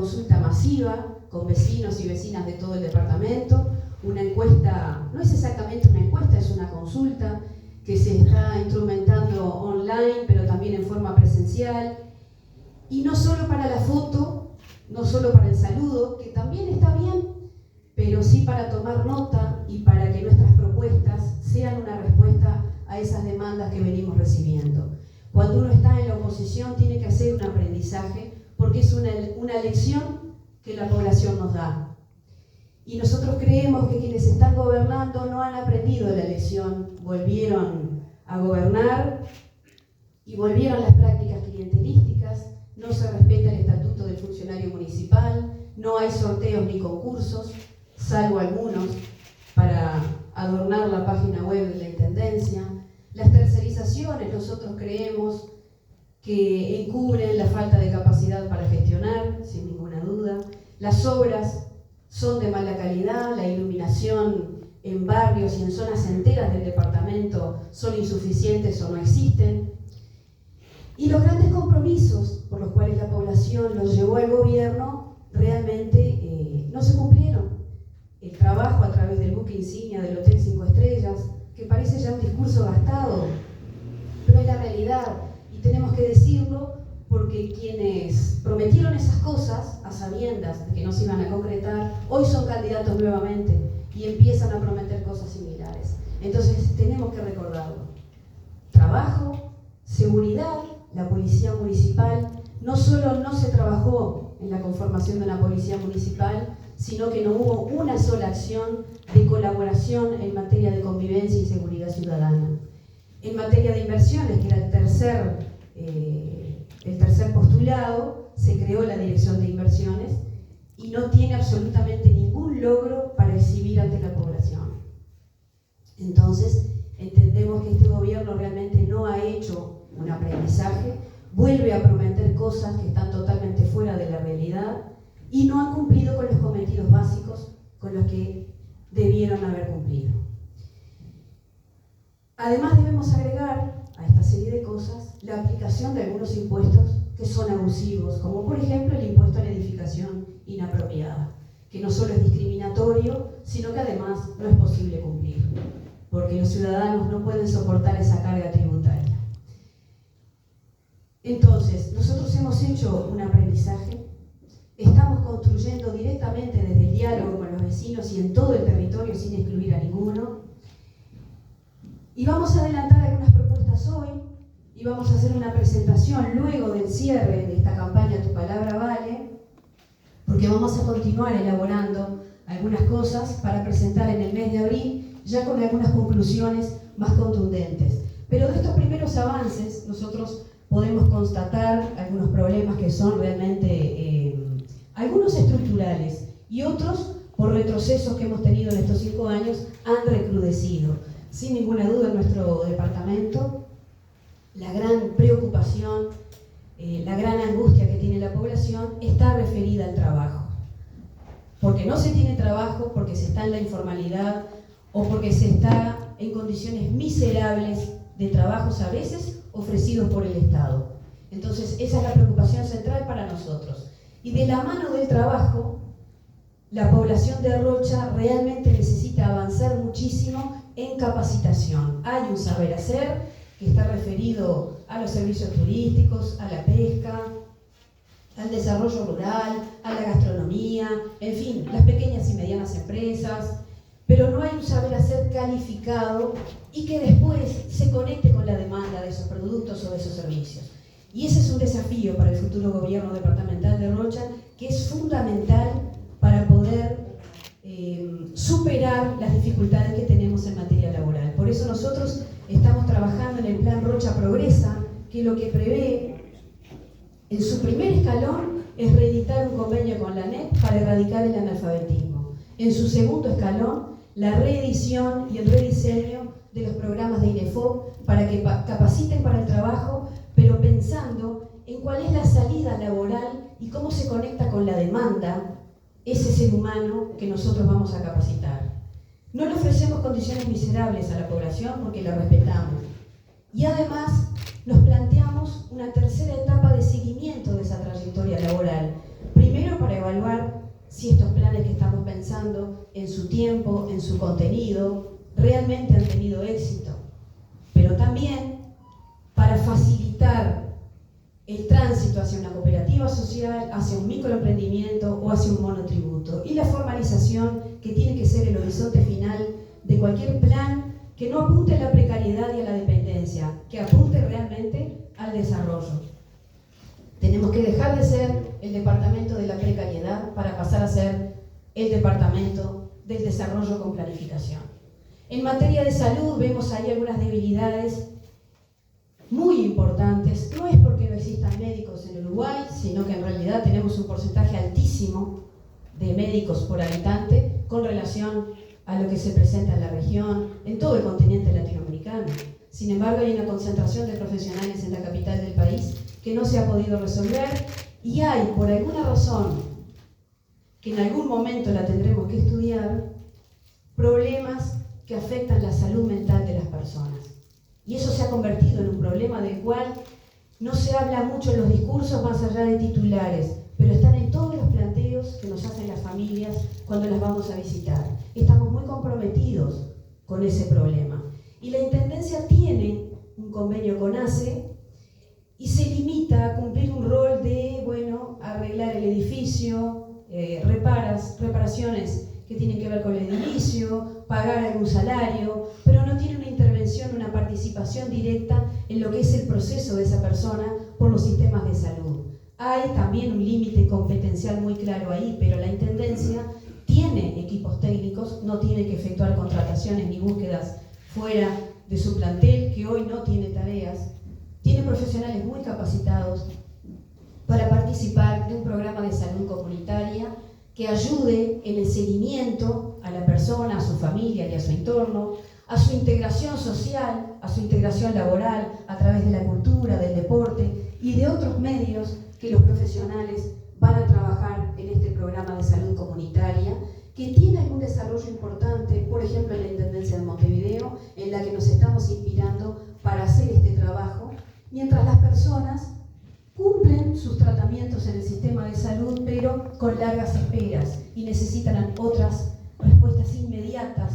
consulta masiva con vecinos y vecinas de todo el departamento, una encuesta, no es exactamente una encuesta, es una consulta que se está instrumentando online, pero también en forma presencial, y no solo para la foto, no solo para el saludo, que también está bien, pero sí para tomar nota y para que nuestras propuestas sean una respuesta a esas demandas que venimos recibiendo. Cuando uno está en la oposición tiene que hacer un aprendizaje, porque es una lección que la población nos da. Y nosotros creemos que quienes están gobernando no han aprendido la lección, volvieron a gobernar y volvieron las prácticas clientelísticas, no se respeta el estatuto del funcionario municipal, no hay sorteos ni concursos, salvo algunos para adornar la página web de la Intendencia. Las tercerizaciones, nosotros creemos que encubren la falta de capacidad para gestionar, sin ninguna duda. Las obras son de mala calidad, la iluminación en barrios y en zonas enteras del departamento son insuficientes o no existen. Y los grandes compromisos por los cuales la población los llevó al gobierno realmente no se cumplieron. El trabajo a través del buque insignia del Hotel 5 Estrellas, que parece ya un discurso gastado, pero es la realidad y tenemos que decirlo porque quienes prometieron esas cosas a sabiendas de que no se iban a concretar, hoy son candidatos nuevamente y empiezan a prometer cosas similares. Entonces tenemos que recordarlo. Trabajo, seguridad, la policía municipal, no solo no se trabajó en la conformación de una policía municipal, sino que no hubo una sola acción de colaboración en materia de convivencia y seguridad ciudadana. En materia de inversiones, que era el tercer postulado, se creó la Dirección de Inversiones y no tiene absolutamente ningún logro para exhibir ante la población. Entonces, entendemos que este gobierno realmente no ha hecho un aprendizaje, vuelve a prometer cosas que están totalmente fuera de la realidad y no han cumplido con los cometidos básicos con los que debieron haber cumplido. Además, debemos agregar a esta serie de cosas la aplicación de algunos impuestos que son abusivos, como por ejemplo el impuesto a la edificación inapropiada, que no solo es discriminatorio, sino que además no es posible cumplir, porque los ciudadanos no pueden soportar esa carga tributaria. Entonces, nosotros hemos hecho un aprendizaje, estamos construyendo directamente desde el diálogo con los vecinos y en todo el territorio sin excluir a ninguno, y vamos a adelantar algunas propuestas hoy y vamos a hacer una presentación luego del cierre de esta campaña Tu Palabra Vale, porque vamos a continuar elaborando algunas cosas para presentar en el mes de abril, ya con algunas conclusiones más contundentes. Pero de estos primeros avances nosotros podemos constatar algunos problemas que son realmente, algunos estructurales y otros por retrocesos que hemos tenido en estos 5 años han recrudecido. Sin ninguna duda en nuestro departamento, la gran preocupación, la gran angustia que tiene la población está referida al trabajo. Porque no se tiene trabajo, porque se está en la informalidad o porque se está en condiciones miserables de trabajos a veces ofrecidos por el Estado. Entonces esa es la preocupación central para nosotros. Y de la mano del trabajo, la población de Rocha realmente necesita avanzar muchísimo en capacitación. Hay un saber hacer que está referido a los servicios turísticos, a la pesca, al desarrollo rural, a la gastronomía, en fin, las pequeñas y medianas empresas, pero no hay un saber hacer calificado y que después se conecte con la demanda de esos productos o de esos servicios. Y ese es un desafío para el futuro gobierno departamental de Rocha, que es fundamental para poder superar las dificultades que tenemos en materia laboral. Por eso nosotros estamos trabajando en el plan Rocha Progresa, que lo que prevé en su primer escalón es reeditar un convenio con la ANEP para erradicar el analfabetismo. En su segundo escalón, la reedición y el rediseño de los programas de INEFOP para que capaciten para el trabajo, pero pensando en cuál es la salida laboral y cómo se conecta con la demanda ese ser humano que nosotros vamos a capacitar. No le ofrecemos condiciones miserables a la población porque la respetamos. Y además nos planteamos una tercera etapa de seguimiento de esa trayectoria laboral. Primero para si estos planes que estamos pensando en su tiempo, en su contenido, realmente han tenido éxito, pero también para facilitar el tránsito hacia una cooperativa social, hacia un microemprendimiento o hacia un monotributo, y la formalización que tiene que ser el horizonte final de cualquier plan que no apunte a la precariedad y a la dependencia, que apunte realmente al desarrollo. Tenemos que dejar de ser el departamento de la precariedad para pasar a ser el departamento del desarrollo con planificación. En materia de salud vemos ahí algunas debilidades muy importantes. No es porque no existan médicos en Uruguay, sino que en realidad tenemos un porcentaje altísimo de médicos por habitante con relación a lo que se presenta en la región, en todo el continente latinoamericano. Sin embargo, hay una concentración de profesionales en la capital del país que no se ha podido resolver, y hay, por alguna razón, que en algún momento la tendremos que estudiar, problemas que afectan la salud mental de las personas. Y eso se ha convertido en un problema del cual no se habla mucho en los discursos más allá de titulares, pero están en todos los planteos que nos hacen las familias cuando las vamos a visitar. Estamos muy comprometidos con ese problema. Y la Intendencia tiene un convenio con ACE y se limita a cumplir un rol de, bueno, arreglar el edificio, reparaciones que tienen que ver con el edilicio, pagar algún salario, pero no tiene una intervención, una participación directa en lo que es el proceso de esa persona por los sistemas de salud. Hay también un límite competencial muy claro ahí, pero la Intendencia tiene equipos técnicos, no tiene que efectuar contrataciones ni búsquedas fuera de su plantel, que hoy no tiene tareas, tiene profesionales muy capacitados para participar de un programa de salud comunitaria que ayude en el seguimiento a la persona, a su familia y a su entorno, a su integración social, a su integración laboral, a través de la cultura, del deporte y de otros medios que los profesionales van a trabajar en este programa de salud comunitaria, que tiene algún desarrollo importante, por ejemplo en la Intendencia de Montevideo, en la que nos estamos inspirando para hacer este trabajo, mientras las personas cumplen sus tratamientos en el sistema de salud, pero con largas esperas y necesitan otras respuestas inmediatas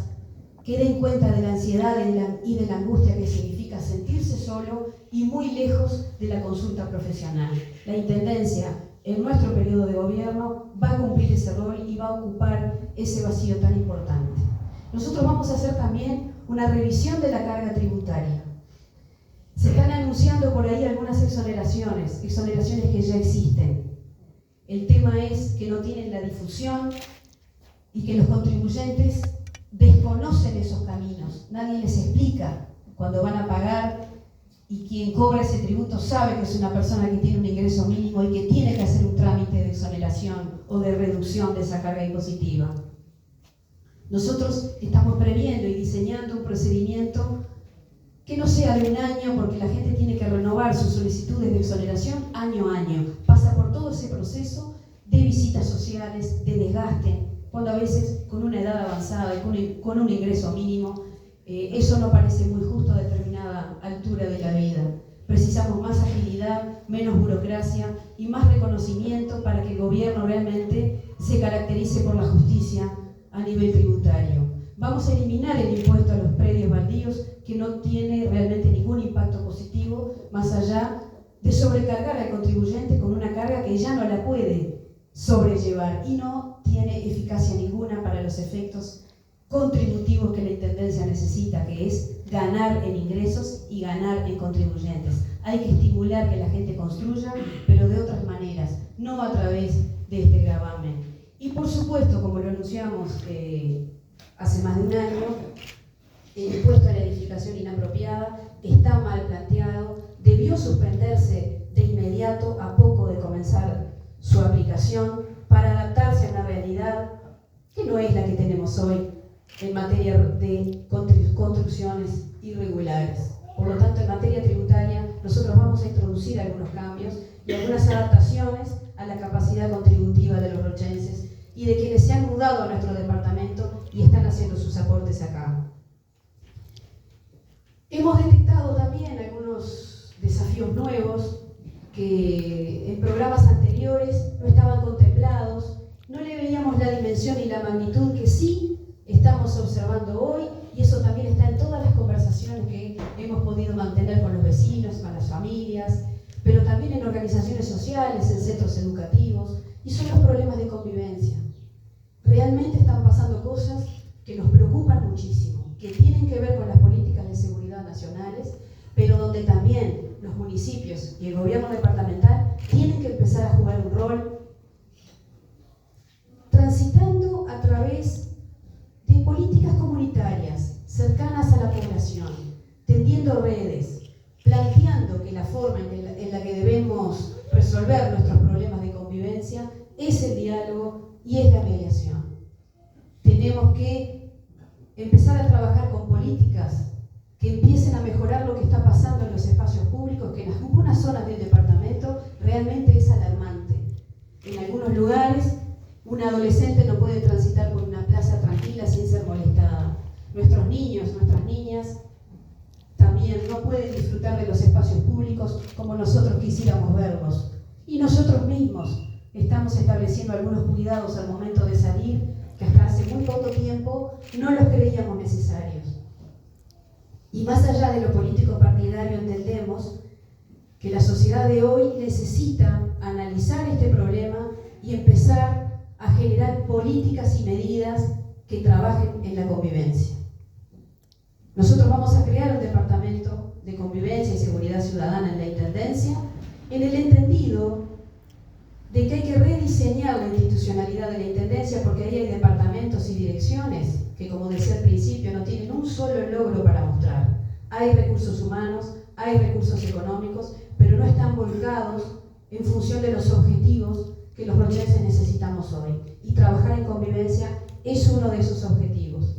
que den cuenta de la ansiedad y de la angustia que significa sentirse solo y muy lejos de la consulta profesional. La Intendencia, en nuestro periodo de gobierno, va a cumplir ese rol y va a ocupar ese vacío tan importante. Nosotros vamos a hacer también una revisión de la carga tributaria. Se están anunciando por ahí algunas exoneraciones que ya existen. El tema es que no tienen la difusión y que los contribuyentes desconocen esos caminos. Nadie les explica cuando van a pagar, y quien cobra ese tributo sabe que es una persona que tiene un ingreso mínimo y que tiene que hacer un trámite de exoneración o de reducción de esa carga impositiva. Nosotros estamos previendo y diseñando un procedimiento que no sea de un año, porque la gente tiene que renovar sus solicitudes de exoneración año a año. Pasa por todo ese proceso de visitas sociales, de desgaste, cuando a veces con una edad avanzada y con un ingreso mínimo, eso no parece muy justo a determinada altura de la vida. Precisamos más agilidad, menos burocracia y más reconocimiento para que el gobierno realmente se caracterice por la justicia a nivel tributario. Vamos a eliminar el impuesto a los predios baldíos, que no tiene realmente ningún impacto positivo, más allá de sobrecargar al contribuyente con una carga que ya no la puede sobrellevar y no tiene eficacia ninguna para los efectos contributivos que la Intendencia necesita, que es ganar en ingresos y ganar en contribuyentes. Hay que estimular que la gente construya, pero de otras maneras, no a través de este gravamen. Y por supuesto, como lo anunciamos hace más de un año, el impuesto a la edificación inapropiada está mal planteado, debió suspenderse de inmediato a poco de comenzar su aplicación para adaptarse a una realidad que no es la que tenemos hoy en materia de construcciones irregulares. Por lo tanto, en materia tributaria, nosotros vamos a introducir algunos cambios y algunas adaptaciones a la capacidad contributiva de los rochenses y de quienes se han mudado a nuestro departamento y están haciendo sus aportes acá. Hemos detectado también algunos desafíos nuevos que en programas anteriores no estaban contemplados, no le veíamos la magnitud que sí estamos observando hoy, y eso también está en todas las conversaciones que hemos podido mantener con los vecinos, con las familias, pero también en organizaciones sociales, en centros educativos, y son los problemas de convivencia. Realmente están pasando cosas que nos preocupan muchísimo, que tienen que ver con las políticas de seguridad nacionales, pero donde también los municipios y el gobierno departamental tienen que empezar a jugar un rol, transitando a través de políticas comunitarias cercanas a la población, tendiendo redes, planteando que la forma en la que debemos resolver nuestros problemas de convivencia es el diálogo y es la mediación. Tenemos que empezar a trabajar con políticas que empiecen a mejorar lo que está pasando en los espacios públicos, que en algunas zonas del departamento realmente es alarmante. En algunos lugares, un adolescente no puede transitar por una plaza tranquila sin ser molestada. Nuestros niños, nuestras niñas también no pueden disfrutar de los espacios públicos como nosotros quisiéramos verlos. Y nosotros mismos estamos estableciendo algunos cuidados al momento de salir que hasta hace muy poco tiempo no los creíamos necesarios. Y más allá de lo político partidario, entendemos que la sociedad de hoy necesita analizar este problema y empezar a generar políticas y medidas que trabajen en la convivencia. Nosotros vamos a crear un departamento de convivencia y seguridad ciudadana en la Intendencia, en el entendido de que hay que rediseñar la institucionalidad de la Intendencia, porque ahí hay departamentos y direcciones que, como decía al principio, no tienen un solo logro para mostrar. Hay recursos humanos, hay recursos económicos, pero no están volcados en función de los objetivos que los rochenses necesitamos hoy. Y trabajar en convivencia es uno de esos objetivos.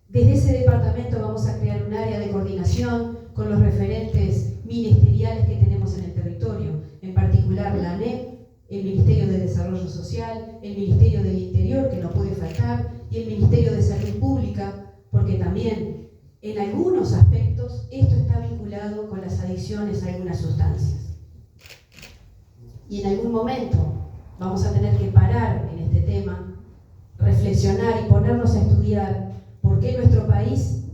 Desde ese departamento vamos a crear un área de coordinación con los referentes ministeriales que tenemos en el territorio, en particular la ANEP, el Ministerio de Desarrollo Social, el Ministerio del Interior, que no puede faltar, y el Ministerio de Salud Pública, porque también en algunos aspectos esto está vinculado con las adicciones a algunas sustancias. Y en algún momento vamos a tener que parar en este tema, reflexionar y ponernos a estudiar por qué nuestro país,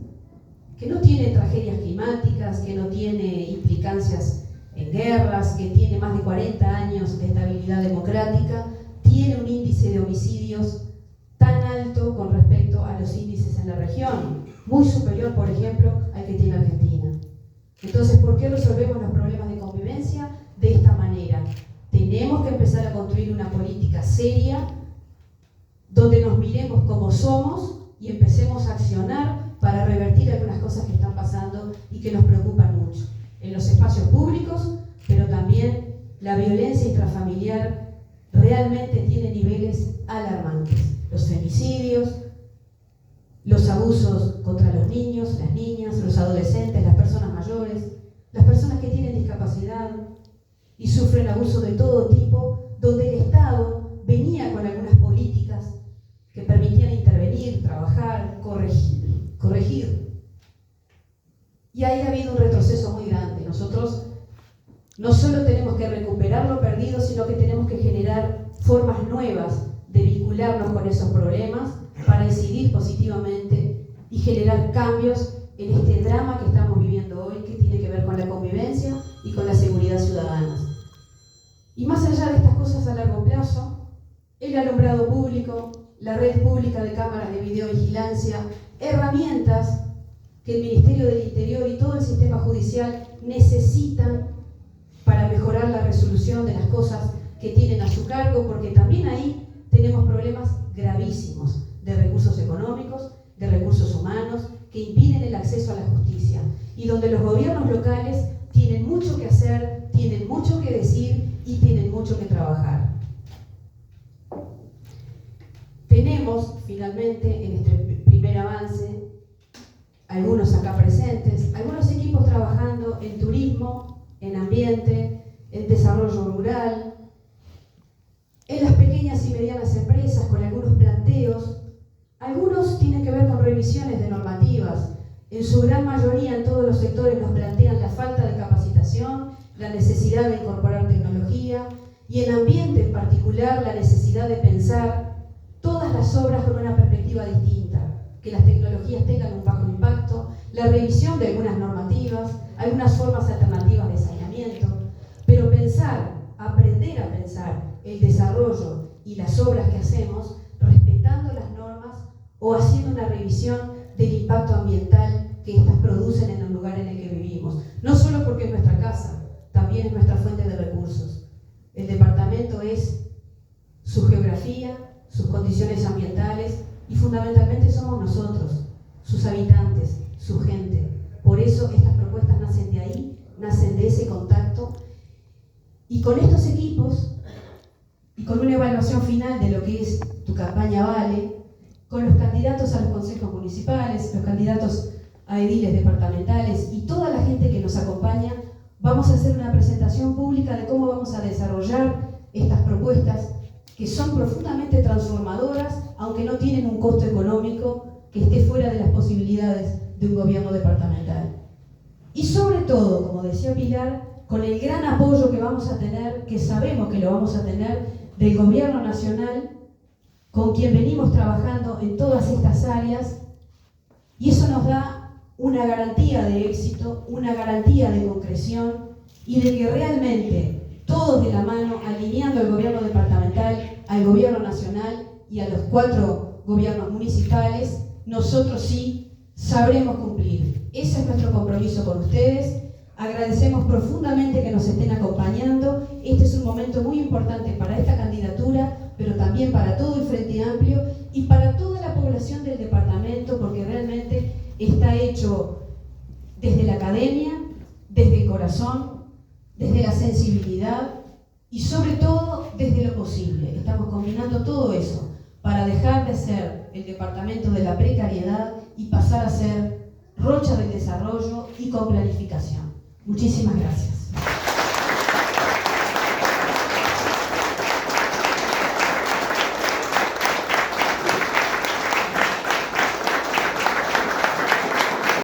que no tiene tragedias climáticas, que no tiene implicancias en guerras, que tiene más de 40 años de estabilidad democrática, tiene un índice de homicidios tan alto con respecto a los índices en la región, muy superior, por ejemplo, al que tiene Argentina. Entonces, ¿por qué resolvemos los problemas de convivencia de esta manera? Tenemos que empezar a construir una política seria donde nos miremos como somos y empecemos a accionar para revertir algunas cosas que están pasando y que nos preocupan mucho. En los espacios públicos, pero también la violencia intrafamiliar realmente tiene niveles alarmantes. Los femicidios, los abusos contra los niños, las niñas, los adolescentes, las personas mayores, las personas que tienen discapacidad y sufren abuso de todo tipo, donde el Estado venía con algunas políticas que permitían intervenir, trabajar, corregir. Y ahí ha habido un retroceso muy grande. Nosotros no solo tenemos que recuperar lo perdido, sino que tenemos que generar formas nuevas de vincularnos con esos problemas para incidir positivamente y generar cambios en este drama que estamos viviendo hoy, que tiene que ver con la convivencia y con la seguridad ciudadana. Y más allá de estas cosas a largo plazo, el alumbrado público, la red pública de cámaras de videovigilancia, herramientas que el Ministerio del Interior y todo el sistema judicial necesitan para mejorar la resolución de las cosas que tienen a su cargo, porque también ahí tenemos problemas gravísimos de recursos económicos, de recursos humanos, que impiden el acceso a la justicia, y donde los gobiernos locales tienen mucho que hacer, tienen mucho que decir y tienen mucho que trabajar. Tenemos, finalmente, en este primer avance, algunos acá presentes, algunos equipos trabajando en turismo, en ambiente, en desarrollo rural, en las pequeñas y medianas empresas con algunos planteos. Algunos tienen que ver con revisiones de normativas. En su gran mayoría, en todos los sectores, nos plantean la falta de capacitación, la necesidad de incorporar tecnología, y en ambiente en particular, la necesidad de pensar todas todas las obras con una perspectiva distinta, que las tecnologías tengan un bajo impacto, la revisión de algunas normativas, algunas formas alternativas de saneamiento, pero aprender a pensar el desarrollo y las obras que hacemos respetando las normas o haciendo una revisión del impacto ambiental que éstas producen en el lugar en el que vivimos. No solo porque es nuestra casa, también es nuestra fuente de recursos. El departamento es su geografía, sus condiciones ambientales y fundamentalmente somos nosotros, sus habitantes, su gente. Por eso estas propuestas nacen de ahí, nacen de ese contacto, y con estos equipos y con una evaluación final de lo que es tu campaña Vale, con los candidatos a los consejos municipales, los candidatos a ediles departamentales y toda la gente que nos acompaña, vamos a hacer una presentación pública de cómo vamos a desarrollar estas propuestas que son profundamente transformadoras, aunque no tienen un costo económico que esté fuera de las posibilidades de un gobierno departamental. Y sobre todo, como decía Pilar, con el gran apoyo que vamos a tener, que sabemos que lo vamos a tener, del gobierno nacional, con quien venimos trabajando en todas estas áreas, y eso nos da una garantía de éxito, una garantía de concreción, y de que realmente todos de la mano, alineando al gobierno departamental, al gobierno nacional y a los 4 gobiernos municipales, nosotros sí sabremos cumplir. Ese es nuestro compromiso con ustedes. Agradecemos profundamente que nos estén acompañando. Este es un momento muy importante para esta candidatura, pero también para todo el Frente Amplio y para toda la población del departamento, porque realmente está hecho desde la academia, desde el corazón, desde la sensibilidad y sobre todo desde lo posible. Estamos combinando todo eso para dejar de ser el departamento de la precariedad y pasar a ser Rocha del desarrollo y con planificación. Muchísimas gracias.